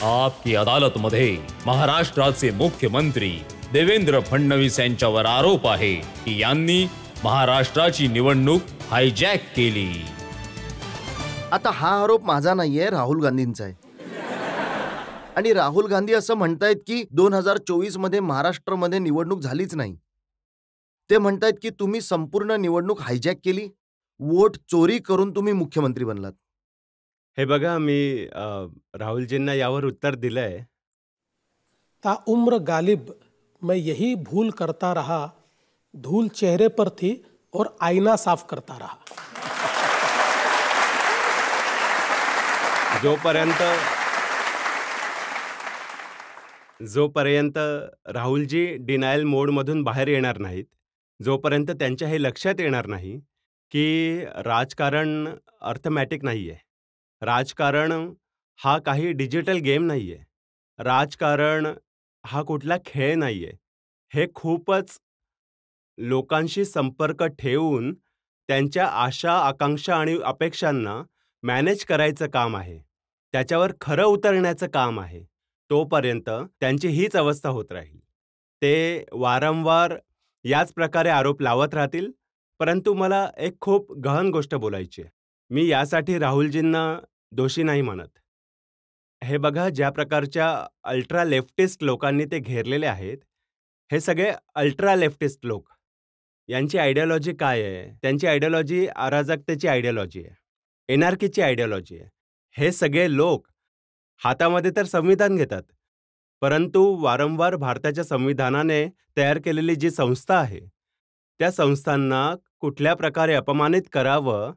आपकी अदालतमध्ये महाराष्ट्राचे मुख्यमंत्री देवेंद्र फडणवीस यांच्यावर आरोप आहे की यांनी महाराष्ट्राची निवडणूक हायजॅक केली. आता हा आरोप माझा नाहीये, राहुल गांधींचा आहे. आणि राहुल गांधी असं म्हणतायत की 2024 मध्ये महाराष्ट्रामध्ये निवडणूक झालीच नाही. ते म्हणतायत की तुम्ही संपूर्ण निवडणूक हायजॅक केली, वोट चोरी करून तुम्ही मुख्यमंत्री बनलात. हे बघा, मी राहुलजींना यावर उत्तर दिलंय. ताउम्र गालिब मैं यही भूल करता रहा, धूल चेहरे पर थी और आईना साफ करता रहा. जोपर्यंत राहुलजी डिनायल मोडमधून बाहेर येणार नाहीत, जोपर्यंत त्यांच्या हे लक्षात येणार नाही की राजकारण अर्थमॅटिक नाही आहे, राजकारण हा काही डिजिटल गेम नाही आहे, राजकारण हा कुठला खेळ नाही आहे, हे खूपच लोकांशी संपर्क ठेवून त्यांच्या आशा, आकांक्षा आणि अपेक्षांना मॅनेज करायचं काम आहे, त्याच्यावर खरं उतरण्याचं काम आहे. तोपर्यंत त्यांची हीच अवस्था होत राहील. ते वारंवार याच प्रकारे आरोप लावत राहतील. परंतु मला एक खूप गहन गोष्ट बोलायची आहे. मी यासाठी राहुलजींना दोषी नाही मानत. हे बघा, ज्या प्रकारच्या अल्ट्रा लेफ्टिस्ट लोकांनी ते घेरलेले आहेत, हे सगळे अल्ट्रा लेफ्टिस्ट लोक, यांची आयडियोलॉजी काय आहे? त्यांची आयडियोलॉजी अराजकतेची आयडियोलॉजी आहे, एनार्कीची आयडियोलॉजी आहे. हे सगळे लोक हातामध्ये तर संविधान घेतात, परंतु वारंवार भारताच्या संविधानाने तयार केलेली जी संस्था आहे, त्या संस्थांना कुठल्या प्रकारे अपमानित करावं,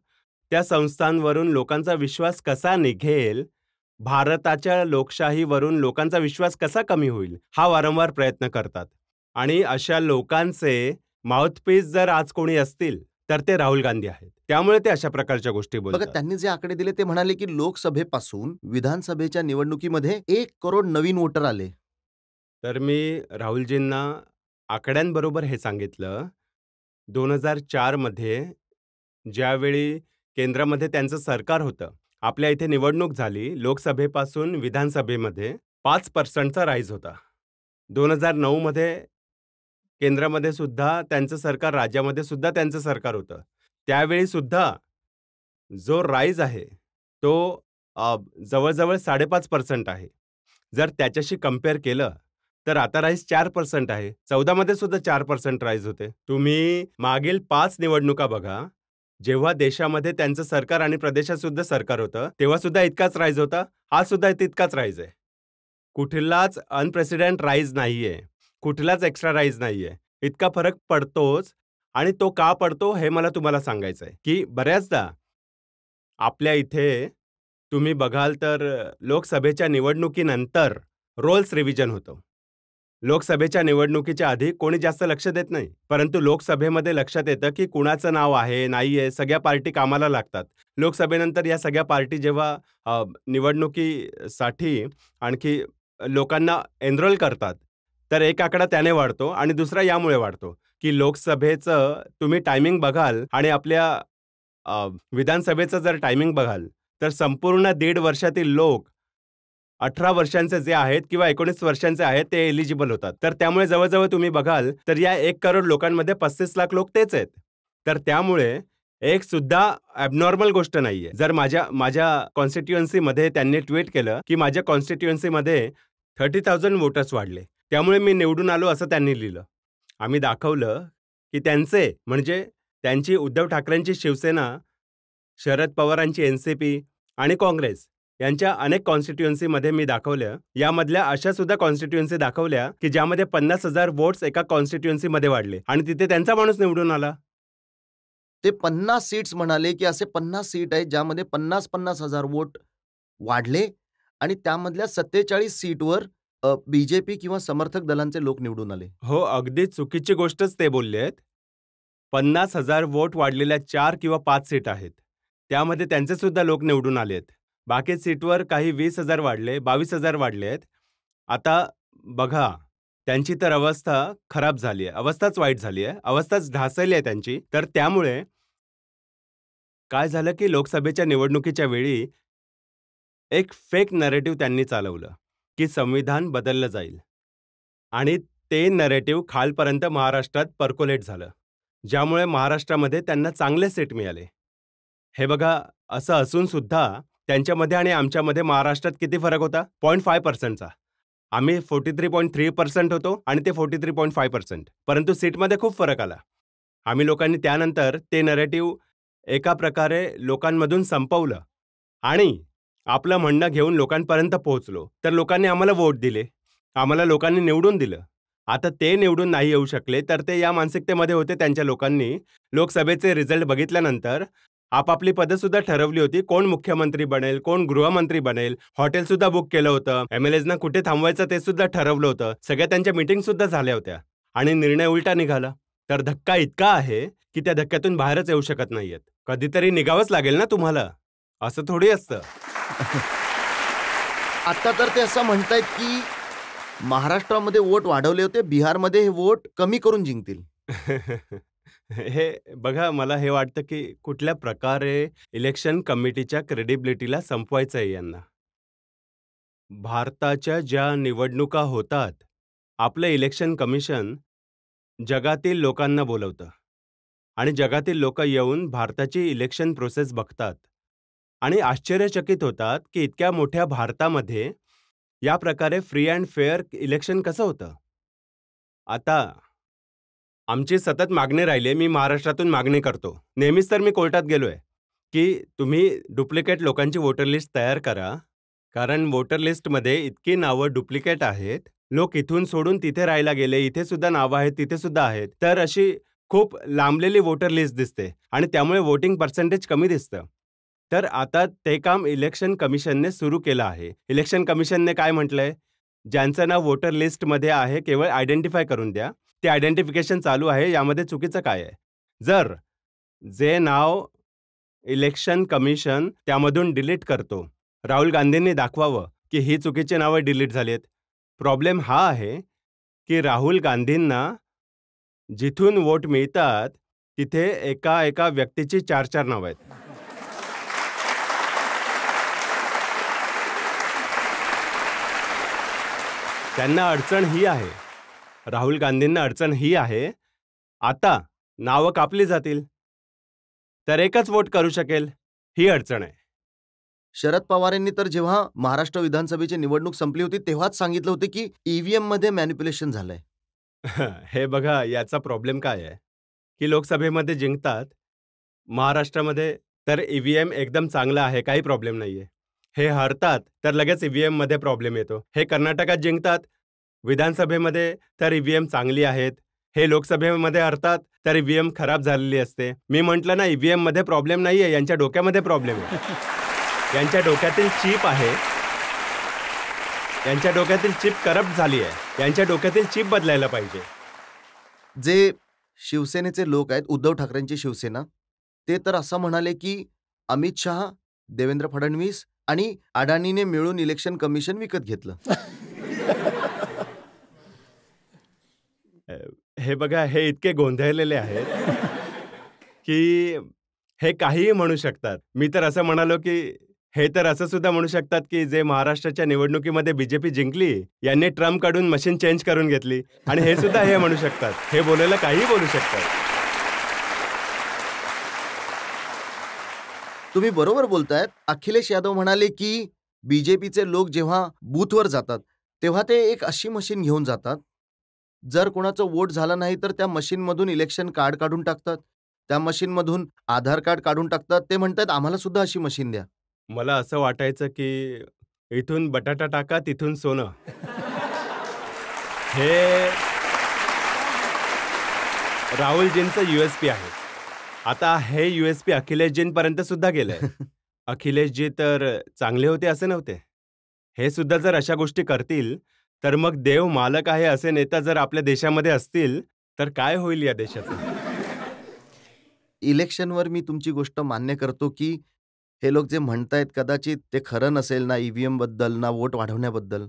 त्या संस्थांवरून लोकांचा विश्वास कसा निघेल, भारताच्या लोकशाहीवरून लोकांचा विश्वास कसा कमी होईल, हा वारंवार प्रयत्न करतात. आणि अशा लोकांचे माउथपीस जर आज कोणी असतील तर ते राहुल गांधी आहेत. त्यामुळे ते अशा प्रकारच्या गोष्टी बोलतात. बघा, त्यांनी जे आकडे दिले ते म्हणाले की लोकसभेपासून विधानसभेच्या निवडणुकीमध्ये 1 करोड नवीन वोटर आले. तर मी राहुलजींना आकड्यांबरोबर हे सांगितलं. 2004 मध्ये ज्यावेळी केंद्रामध्ये त्यांचं सरकार होतं, आपल्या इथे निवडणूक झाली, लोकसभेपासून विधानसभेमध्ये 5% राईज होता. 2009 मध्ये केंद्रामध्ये सुद्धा त्यांचं सरकार, राज्यामध्ये सुद्धा त्यांचं सरकार होतं. त्यावेळी सुद्धा जो राईज आहे तो जवळजवळ 5.5% आहे. जर त्याच्याशी कंपेअर केलं तर आता राईज 4% आहे. 14 मध्ये सुद्धा 4% राईज होते. तुम्ही मागील 5 निवडणुका बघा, जेव्हा देशामध्ये त्यांचं सरकार आणि प्रदेशात सुद्धा सरकार होतं, तेव्हा सुद्धा इतकाच राईज होता. आज सुद्धा तितकाच राईज आहे. कुठलाच अनप्रेसिडेंट राईज नाहीये, कुठलाच एक्स्ट्रा राईज नाहीये. इतका फरक पडतोच. आणि तो का पडतो हे मला तुम्हाला सांगायचं आहे की बऱ्याचदा आपल्या इथे तुम्ही बघाल तर लोकसभेच्या निवडणुकीनंतर रोल्स रिव्हिजन होतं. लोकसभेच्या निवडणुकीच्या आधी कोणी जास्त लक्ष देत नाही, परंतु लोकसभेमध्ये लक्षात येतं की कुणाचं नाव आहे, नाही आहे, सगळ्या पार्टी कामाला लागतात. लोकसभेनंतर या सगळ्या पार्टी जेव्हा निवडणुकीसाठी आणखी लोकांना एनरोल करतात, तर एक आकडा त्याने वाढतो आणि दुसरा यामुळे वाढतो की लोकसभेचं तुम्ही टायमिंग बघाल आणि आपल्या विधानसभेचं जर टायमिंग बघाल तर संपूर्ण 1.5 वर्षातील लोक 18 वर्षांचे जे आहेत किंवा 19 वर्षांचे आहेत ते एलिजिबल होतात. तर त्यामुळे जवळजवळ तुम्ही बघाल तर या 1 करोड लोकांमध्ये 35 लाख लोक तेच आहेत. तर त्यामुळे एक सुद्धा ॲबनॉर्मल गोष्ट नाहीये. जर माझ्या कॉन्स्टिट्युएन्सीमध्ये त्यांनी ट्विट केलं की माझ्या कॉन्स्टिट्युएन्सीमध्ये 30,000 वोटर्स वाढले, त्यामुळे मी निवडून आलो असं त्यांनी लिहिलं. आम्ही दाखवलं की त्यांचे म्हणजे त्यांची उद्धव ठाकरेंची शिवसेना, शरद पवारांची एनसीपी आणि काँग्रेस यांच्या अनेक कॉन्स्टिट्युएन्सीमध्ये मी दाखवल्या. यामधल्या अशा सुद्धा कॉन्स्टिट्युएन्सी दाखवल्या की ज्यामध्ये 50,000 वोट्स एका कॉन्स्टिट्युएन्सीमध्ये वाढले आणि तिथे त्यांचा माणूस निवडून आला. ते 50 सीट्स म्हणाले की असे 50 सीट आहेत ज्यामध्ये 50,000 वोट वाढले आणि त्यामधल्या 47 सीटवर बीजेपी किंवा समर्थक दलांचे लोक निवडून आले. हो, अगदी चुकीची गोष्टच ते बोलले आहेत. 50,000 वोट वाढलेल्या 4 किंवा 5 सीट आहेत, त्यामध्ये त्यांचे सुद्धा लोक निवडून आले आहेत. बाकी सीटवर काही 20,000 वाढले, 22,000 वाढले आहेत. आता बघा, त्यांची तर अवस्था खराब झाली आहे, अवस्थाच वाईट झाली आहे, अवस्थाच ढासळली आहे त्यांची. तर त्यामुळे काय झालं की लोकसभेच्या निवडणुकीच्या वेळी एक फेक नरेटिव्ह त्यांनी चालवलं की संविधान बदललं जाईल आणि ते नरेटिव्ह खालपर्यंत महाराष्ट्रात पर्कोलेट झालं, ज्यामुळे महाराष्ट्रामध्ये त्यांना चांगले सीट मिळाले. हे बघा, असं असून सुद्धा त्यांच्यामध्ये आणि आमच्यामध्ये महाराष्ट्रात किती फरक होता? 0.5%चा. आम्ही 43.3% होतो आणि ते 43.5%. परंतु सीटमध्ये खूप फरक आला. आम्ही लोकांनी त्यानंतर ते नरेटिव्ह एका प्रकारे लोकांमधून संपवलं आणि आपलं म्हणणं घेऊन लोकांपर्यंत पोहोचलो. तर लोकांनी आम्हाला वोट दिले, आम्हाला लोकांनी निवडून दिलं. आता ते निवडून नाही येऊ शकले, तर ते या मानसिकतेमध्ये होते. त्यांच्या लोकांनी लोकसभेचे रिझल्ट बघितल्यानंतर आपापली पदं सुद्धा ठरवली होती. कोण मुख्यमंत्री बनेल, कोण गृहमंत्री बनेल, हॉटेल सुद्धा बुक केलं होतं, MLAजना कुठे थांबवायचं ते सुद्धा ठरवलं होतं. सगळ्या त्यांच्या मीटिंग सुद्धा झाल्या होत्या आणि निर्णय उलटा निघाला. तर धक्का इतका आहे की त्या धक्क्यातून बाहेरच येऊ शकत नाहीयेत. कधीतरी निघावंच लागेल ना तुम्हाला, असं थोडी असतं. आता तर ते असं म्हणतायत की महाराष्ट्रामध्ये वोट वाढवले होते, बिहारमध्ये हे वोट कमी करून जिंकतील. हे बघा, मला हे वाटतं की कुठल्या प्रकारे इलेक्शन कमिटीच्या क्रेडिबिलिटीला संपवायचं आहे यांना. भारताच्या ज्या निवडणुका होतात, आपलं इलेक्शन कमिशन जगातील लोकांना बोलवतं आणि जगातील लोक येऊन भारताची इलेक्शन प्रोसेस बघतात आणि आश्चर्यचकित होतात की इतक्या मोठ्या भारतामध्ये या प्रकारे फ्री अँड फेअर इलेक्शन कसं होतं. आता आमची सतत मागणी राहिली आहे. मी महाराष्ट्रातून मागणी करतो नेहमीच. तर मी कोर्टात गेलोय की तुम्ही डुप्लिकेट लोकांची वोटर लिस्ट तयार करा, कारण वोटर लिस्टमध्ये इतकी नावं डुप्लिकेट आहेत. लोक इथून सोडून तिथे राहायला गेले, इथे सुद्धा नावं आहेत, तिथे सुद्धा आहेत. तर अशी खूप लांबलेली वोटर लिस्ट दिसते आणि त्यामुळे वोटिंग पर्सेंटेज कमी दिसतं. तर आता ते काम इलेक्शन कमिशनने सुरू केलं आहे. इलेक्शन कमिशनने काय म्हटलंय, ज्यांचं नाव वोटर लिस्टमध्ये आहे केवळ आयडेंटिफाय करून द्या. ते आयडेंटिफिकेशन चालू आहे. यामध्ये चुकीचं काय आहे? जर जे नाव इलेक्शन कमिशन त्यामधून डिलीट करतो, राहुल गांधींनी दाखवावं की ही चुकीची नावं डिलीट झालीत. प्रॉब्लेम हा आहे की राहुल गांधींना जिथून वोट मिळतात तिथे एका एका व्यक्तीची 4-4 नावं आहेत. त्यांना अडचण ही आहे, राहुल गांधींना अडचण ही आहे, आता नावं कापली जातील तर एकच वोट करू शकेल, ही अडचण आहे. शरद पवारांनी तर जेव्हा महाराष्ट्र विधानसभेची निवडणूक संपली होती तेव्हाच सांगितलं होतं की EVM मध्ये मॅनिप्युलेशन झालंय. हे बघा, याचा प्रॉब्लेम काय आहे की लोकसभेमध्ये जिंकतात, महाराष्ट्रामध्ये तर EVM एकदम चांगला आहे, काही प्रॉब्लेम नाहीये. हे हरतात तर लगेच EVM मध्ये प्रॉब्लेम येतो. हे कर्नाटकात जिंकतात विधानसभेमध्ये तर EVM चांगली आहेत. हे लोकसभेमध्ये हरतात तर EVM खराब झालेली असते. मी म्हटलं ना, EVM मध्ये प्रॉब्लेम नाहीये, यांच्या डोक्यामध्ये प्रॉब्लेम आहे. यांच्या डोक्यातील चिप आहे, यांच्या डोक्यातील चिप करप्ट झाली आहे. यांच्या डोक्यातील चिप बदलायला पाहिजे. जे शिवसेनेचे लोक आहेत, उद्धव ठाकरेंची शिवसेना, ते तर असं म्हणाले की अमित शहा, देवेंद्र फडणवीस आणि अडाणीने मिळून इलेक्शन कमिशन विकत घेतलं. हे बघा, हे इतके गोंधळलेले आहेत की हे काहीही म्हणू शकतात. मी तर असं म्हणालो की हे तर असं सुद्धा म्हणू शकतात की जे महाराष्ट्राच्या निवडणुकीमध्ये बीजेपी जिंकली, यांनी ट्रम्पकडून मशीन चेंज करून घेतली, आणि हे सुद्धा हे म्हणू शकतात. हे बोलायला काहीही बोलू शकतात. तुम्ही बरोबर बोलतायत. अखिलेश यादव म्हणाले की बीजेपीचे लोक जेव्हा बूथवर जातात तेव्हा ते एक अशी मशीन घेऊन जातात, जर कोणाचं वोट झालं नाही तर त्या मशीनमधून इलेक्शन कार्ड काढून टाकतात, त्या मशीनमधून आधार कार्ड काढून टाकतात. ते म्हणतात आम्हाला सुद्धा अशी मशीन द्या. मला असं वाटायचं की इथून बटाटा टाका, तिथून सोनं. हे राहुलजींचं USP आहे. आता हे USP अखिलेशजींपर्यंत सुद्धा गेलंय. अखिलेशजी तर चांगले होते असे नव्हते. हे सुद्धा जर अशा गोष्टी करतील तर मग देव मालक आहे असे नेता जर आपल्या देशामध्ये असतील तर काय होईल या देशाचं. इलेक्शनवर मी तुमची गोष्ट मान्य करतो की हे लोक जे म्हणतायत कदाचित ते खरं नसेल, ना EVM बद्दल ना वोट वाढवण्याबद्दल.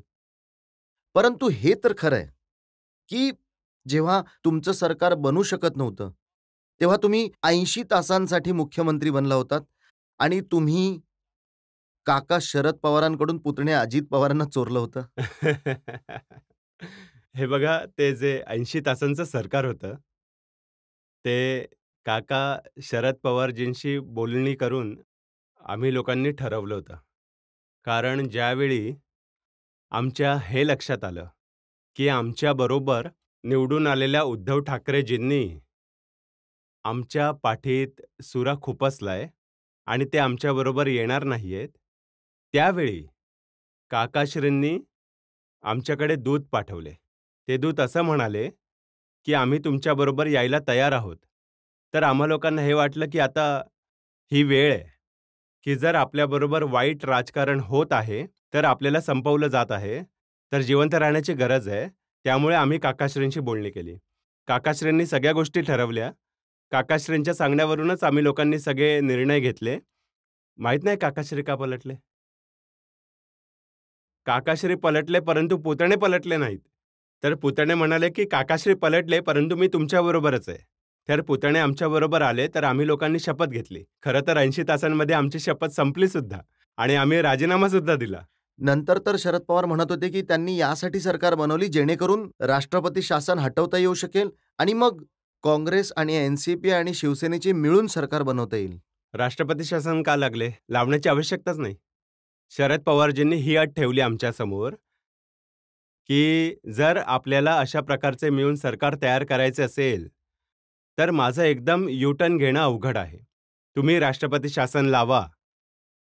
परंतु हे तर खरं आहे की जेव्हा तुमचं सरकार बनू शकत नव्हतं तेव्हा तुम्ही 80 तासांसाठी मुख्यमंत्री बनला होतात आणि तुम्ही काका शरद पवारांकडून पुतणे अजित पवारांना चोरलं होतं. हे बघा, ते जे 80 तासांचं सरकार होतं, ते काका शरद पवारजींशी बोलणी करून आम्ही लोकांनी ठरवलं होतं. कारण ज्यावेळी आमच्या हे लक्षात आलं, की आमच्याबरोबर निवडून आलेल्या उद्धव ठाकरेजींनी आमच्या पाठीत सुरा खुपसलाय आणि ते आमच्याबरोबर येणार नाहीयेत, त्यावेळी काकाश्रींनी आमच्याकडे दूत पाठवले. ते दूत असं म्हणाले, की आम्ही तुमच्याबरोबर यायला तयार आहोत. तर आम्हा लोकांना हे वाटलं, की आता ही वेळ आहे, की जर आपल्याबरोबर वाईट राजकारण होत आहे, तर आपल्याला संपवलं जात आहे, तर जिवंत राहण्याची गरज आहे. त्यामुळे आम्ही काकाश्रींशी बोलणी केली. काकाश्रींनी सगळ्या गोष्टी ठरवल्या. काकाश्रींच्या सांगण्यावरूनच आम्ही लोकांनी सगळे निर्णय घेतले. माहीत नाही काकाश्री का पलटले? काकाश्री पलटले, परंतु पुतणे पलटले नाहीत. तर पुतणे म्हणाले, की काकाश्री पलटले, परंतु मी तुमच्याबरोबरच आहे. तर पुतणे आमच्याबरोबर आले, तर आम्ही लोकांनी शपथ घेतली. खरं तर 80 तासांमध्ये आमची शपथ संपली सुद्धा आणि आम्ही राजीनामा सुद्धा दिला. नंतर तर शरद पवार म्हणत होते की त्यांनी यासाठी सरकार बनवली जेणेकरून राष्ट्रपती शासन हटवता येऊ शकेल आणि मग काँग्रेस आणि एनसीपी आणि शिवसेनेची मिळून सरकार बनवता येईल. राष्ट्रपती शासन का लागले? लावण्याची आवश्यकताच नाही. शरद पवारजींनी ही अट ठेवली आमच्यासमोर, की जर आपल्याला अशा प्रकारचे मिळून सरकार तयार करायचे असेल, तर माझं एकदम यू-टर्न घेणं अवघड आहे. तुम्ही राष्ट्रपती शासन लावा.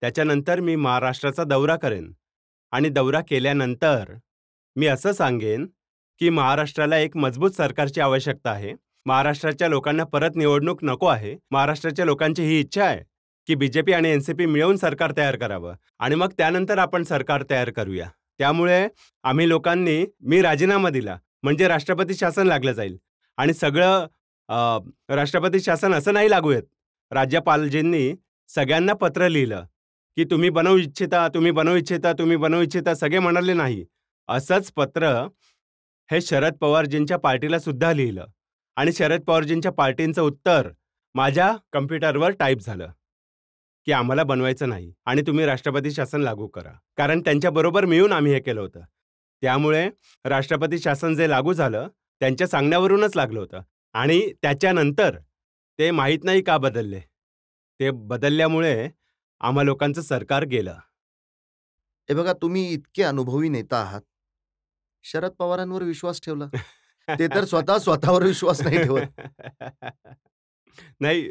त्याच्यानंतर मी महाराष्ट्राचा दौरा करेन आणि दौरा केल्यानंतर मी असं सांगेन, की महाराष्ट्राला एक मजबूत सरकारची आवश्यकता आहे. महाराष्ट्राच्या लोकांना परत निवडणूक नको आहे. महाराष्ट्राच्या लोकांची ही इच्छा आहे, की बीजेपी आणि एनसीपी मिळून सरकार तयार करावं आणि मग त्यानंतर आपण सरकार तयार करूया. त्यामुळे आम्ही लोकांनी मी राजीनामा दिला, म्हणजे राष्ट्रपती शासन लागलं जाईल आणि सगळं राष्ट्रपती शासन असं नाही लागू येत. राज्यपालजींनी सगळ्यांना पत्र लिहिलं, की तुम्ही बनवू इच्छिता, तुम्ही बनवू इच्छिता, तुम्ही बनवू इच्छिता. सगळे म्हणाले नाही. असंच पत्र हे शरद पवारजींच्या पार्टीला सुद्धा लिहिलं आणि शरद पवारजींच्या पार्टीचं उत्तर माझ्या कम्प्युटरवर टाईप झालं, की आम्हाला बनवायचं नाही आणि तुम्ही राष्ट्रपती शासन लागू करा. कारण त्यांच्याबरोबर मिळून आम्ही हे केलं होतं. त्यामुळे राष्ट्रपती शासन जे लागू झालं, त्यांच्या सांगण्यावरूनच लागलं होतं आणि त्याच्यानंतर ते माहीत नाही का बदलले. ते बदलल्यामुळे आम्हा लोकांचं सरकार गेलं. हे बघा, तुम्ही इतके अनुभवी नेता आहात, शरद पवारांवर विश्वास ठेवला. ते तर स्वतःवर विश्वास नाही ठेवत. नाही,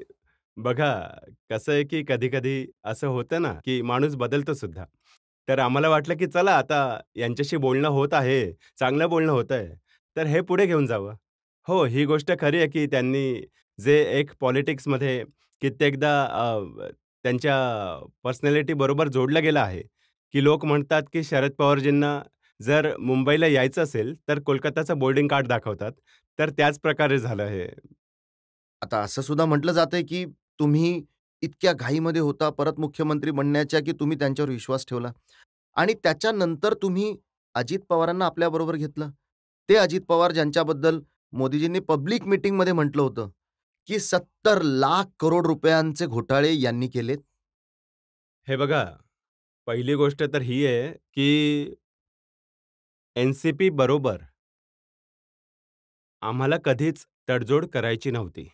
बघा, कसं आहे की कधी-कधी असं होतं ना, की माणूस बदलतो सुद्धा. तर आम्हाला वाटलं की चला आता यांच्याशी बोलणं होत आहे, चांगलं बोलणं होतंय, तर हे पुढे घेऊन जावं. हो, ही गोष्ट खरी आहे की त्यांनी जे एक पॉलिटिक्समध्ये कित्येकदा त्यांच्या पर्सनॅलिटी बरोबर जोडलं गेलं आहे, की लोक म्हणतात की शरद पवारजींना जर मुंबईला यायचं असेल, तर कोलकाताचं बोर्डिंग कार्ड दाखवतात. तर त्याच प्रकारे झालं हे. आता असं सुद्धा म्हटलं जातंय की तुम्ही इतक्या घाईमध्ये होता परत मुख्यमंत्री बनण्याच्या की तुम्ही त्यांच्यावर विश्वास ठेवला आणि त्याच्यानंतर तुम्ही अजित पवारांना आपल्याबरोबर घेतलं. ते अजित पवार ज्यांच्याबद्दल मोदीजींनी पब्लिक मीटिंगमध्ये म्हटलं होतं की 70 लाख करोड रुपयांचे घोटाळे यांनी केलेत. हे बघा, पहिली गोष्ट तर ही आहे, की एन-सी-पी बरोबर आम्हाला कधीच तडजोड करायची नव्हती.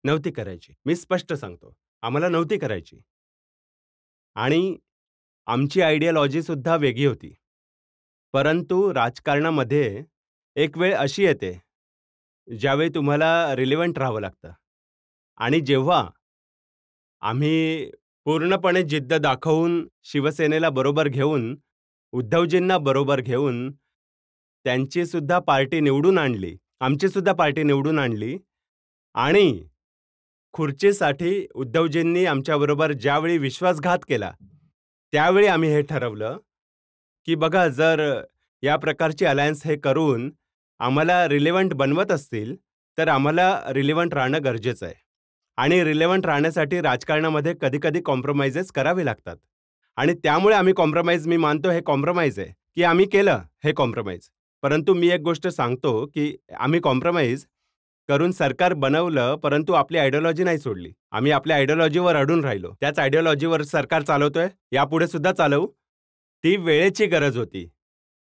नव्हती करायची. मी स्पष्ट सांगतो, आम्हाला नव्हती करायची. आणि आमची आयडियोलॉजीसुद्धा वेगळी होती. परंतु राजकारणामध्ये एक वेळ अशी येते, ज्यावेळी तुम्हाला रिलेव्हंट राहावं लागतं. आणि जेव्हा आम्ही पूर्णपणे जिद्द दाखवून शिवसेनेला बरोबर घेऊन, उद्धवजींना बरोबर घेऊन त्यांची सुद्धा पार्टी निवडून आणली, आमची सुद्धा पार्टी निवडून आणली आणि खुर्चीसाठी उद्धवजींनी आमच्याबरोबर ज्यावेळी विश्वासघात केला, त्यावेळी आम्ही हे ठरवलं, की बघा जर या प्रकारची अलायन्स हे करून आम्हाला रिलेव्हंट बनवत असतील, तर आम्हाला रिलेव्हंट राहणं गरजेचं आहे. आणि रिलेव्हंट राहण्यासाठी राजकारणामध्ये कधी-कधी कॉम्प्रोमाइजेस करावे लागतात. आणि त्यामुळे आम्ही कॉम्प्रोमाइज, मी मानतो हे कॉम्प्रोमाइज आहे, की आम्ही केलं हे कॉम्प्रोमाइज. परंतु मी एक गोष्ट सांगतो, की आम्ही कॉम्प्रोमाइज करून सरकार बनवलं, परंतु आपली आयडिओलॉजी नाही सोडली. आम्ही आपल्या आयडिओलॉजीवर अडून राहिलो. त्याच आयडिओलॉजीवर सरकार चालवतोय, यापुढे सुद्धा चालवू. ती वेळेची गरज होती,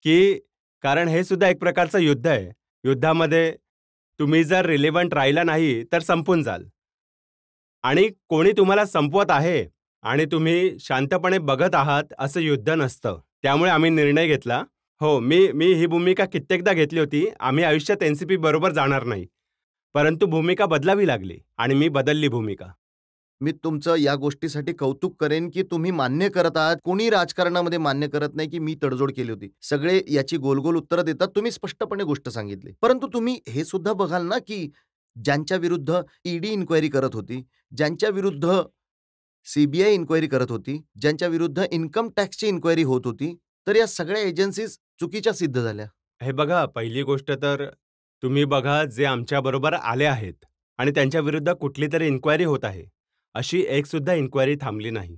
की कारण हे सुद्धा एक प्रकारचं युद्ध आहे. युद्धामध्ये तुम्ही जर रिलेव्हंट राहिला नाही तर संपून जाल. आणि कोणी तुम्हाला संपवत आहे आणि तुम्ही शांतपणे बघत आहात असं युद्ध नसतं. त्यामुळे आम्ही निर्णय घेतला. हो, मी ही भूमिका कित्येकदा घेतली होती. आम्ही आयुष्यात एनसीपी बरोबर जाणार नाही, परंतु भूमिका बदलावी लागली आणि मी बदलली भूमिका. मी तुमचं या गोष्टीसाठी कौतुक करेन की तुम्ही मान्य करत आहात. कोणी राजकारणामध्ये मान्य करत नाही की मी तडजोड केली होती. सगळे याची गोलगोल उत्तरं देतात. तुम्ही स्पष्टपणे गोष्ट सांगितली. परंतु तुम्ही हे सुद्धा बघाल ना की ज्यांच्या विरुद्ध ईडी इन्क्वायरी करत होती, ज्यांच्या विरुद्ध सीबीआय इन्क्वायरी करत होती, ज्यांच्या विरुद्ध इन्कम टॅक्सची इन्क्वायरी होत होती, तर या सगळ्या एजन्सीज चुकीच्या सिद्ध झाल्या. हे बघा, पहिली गोष्ट तर तुम्ही बघा, जे आमच्याबरोबर आले आहेत आणि त्यांच्या विरुद्ध कुठली तरी इन्क्वायरी होत आहे, अशी एक सुद्धा इन्क्वायरी थांबली नाही.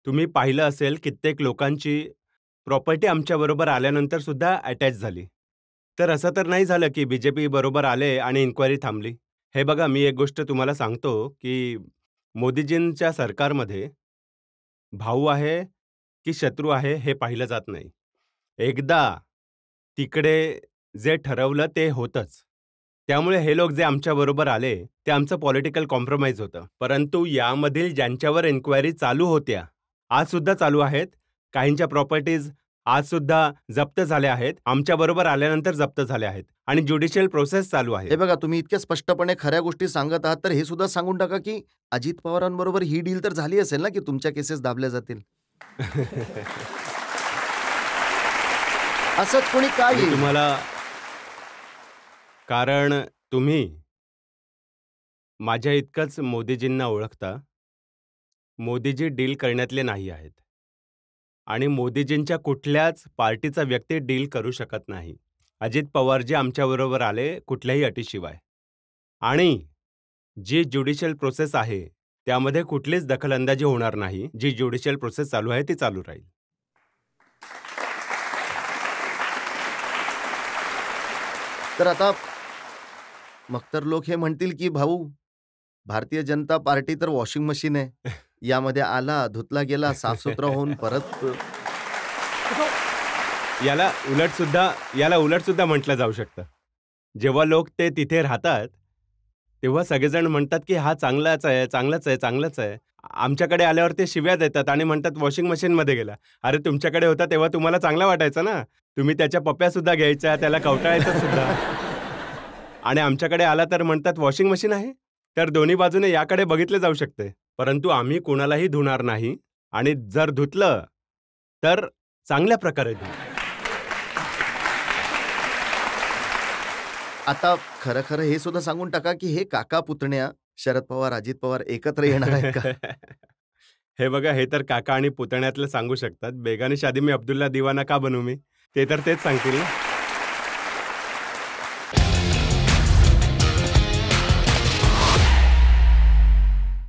तुम्ही पाहिलं असेल, कित्येक लोकांची प्रॉपर्टी आमच्याबरोबर आल्यानंतर सुद्धा अटॅच झाली. तर असं तर नाही झालं की बीजेपी बरोबर आले आणि इन्क्वायरी थांबली. हे बघा, मी एक गोष्ट तुम्हाला सांगतो की मोदीजींच्या सरकारमध्ये भाऊ आहे की शत्रू आहे हे पाहिलं जात नाही. एकदा तिकडे जे ठरवलं ते होतंच. त्यामुळे हे लोक जे आमच्याबरोबर आले ते आमचं पॉलिटिकल कॉम्प्रोमाइज होतं. परंतु यामधील ज्यांच्यावर एन्क्वायरी चालू होत्या, आज सुद्धा चालू आहेत. काहींच्या प्रॉपर्टीज आज सुद्धा जप्त झाल्या आहेत, आमच्याबरोबर आल्यानंतर जप्त झाल्या आहेत आणि ज्युडिशियल प्रोसेस चालू आहे. हे बघा, तुम्ही इतक्या स्पष्टपणे खऱ्या गोष्टी सांगत आहात, तर हे सुद्धा सांगून टाका की अजित पवारांबरोबर ही डील तर झाली असेल ना की तुमच्या केसेस दाबल्या जातील. असंच कोणी काय मी तुम्हाला, कारण तुम्ही माझ्या इतकंच मोदीजींना ओळखता. मोदीजी डील करण्यातले नाही आहेत आणि मोदीजींच्या कुठल्याच पार्टीचा व्यक्ती डील करू शकत नाही. अजित पवारजी आमच्याबरोबर आले कुठल्याही अटीशिवाय, आणि जी ज्युडिशियल प्रोसेस आहे त्यामध्ये कुठलीच दखलंदाजी होणार नाही. जी ज्युडिशियल प्रोसेस चालू आहे ती चालू राहील. तर आता मग तर लोक हे म्हणतील की भाऊ, भारतीय जनता पार्टी तर वॉशिंग मशीन आहे. यामध्ये आला, धुतला गेला, साफसुथरा होऊन परत. याला उलट सुद्धा म्हटलं जाऊ शकतं. जेव्हा लोक ते तिथे राहतात तेव्हा सगळेजण म्हणतात की हा चांगलाच आहे, चांगलंच आहे, चांगलंच आहे. आमच्याकडे आल्यावर ते शिव्या देतात आणि म्हणतात वॉशिंग मशीनमध्ये गेला. अरे, तुमच्याकडे होता तेव्हा तुम्हाला चांगला वाटायचं ना. तुम्ही त्याच्या पप्प्या सुद्धा घ्यायच्या, त्याला कवटाळायचं सुद्धा. आणि आमच्याकडे आला तर म्हणतात वॉशिंग मशीन आहे. तर दोन्ही बाजूने याकडे बघितले जाऊ शकते. परंतु आम्ही कोणालाही धुणार नाही, आणि जर धुतलं तर चांगल्या प्रकारे धुऊ. आता खरं खरं हे सुद्धा सांगून टाका की हे काका पुतण्या शरद पवार, अजित पवार एकत्र येणार आहेत का? हे बघा, हे तर काका आणि पुतण्यातलं सांगू शकतात. बेगानी शादी में अब्दुल्ला दिवाना का बनू मी, ते तर तेच सांगतील ना.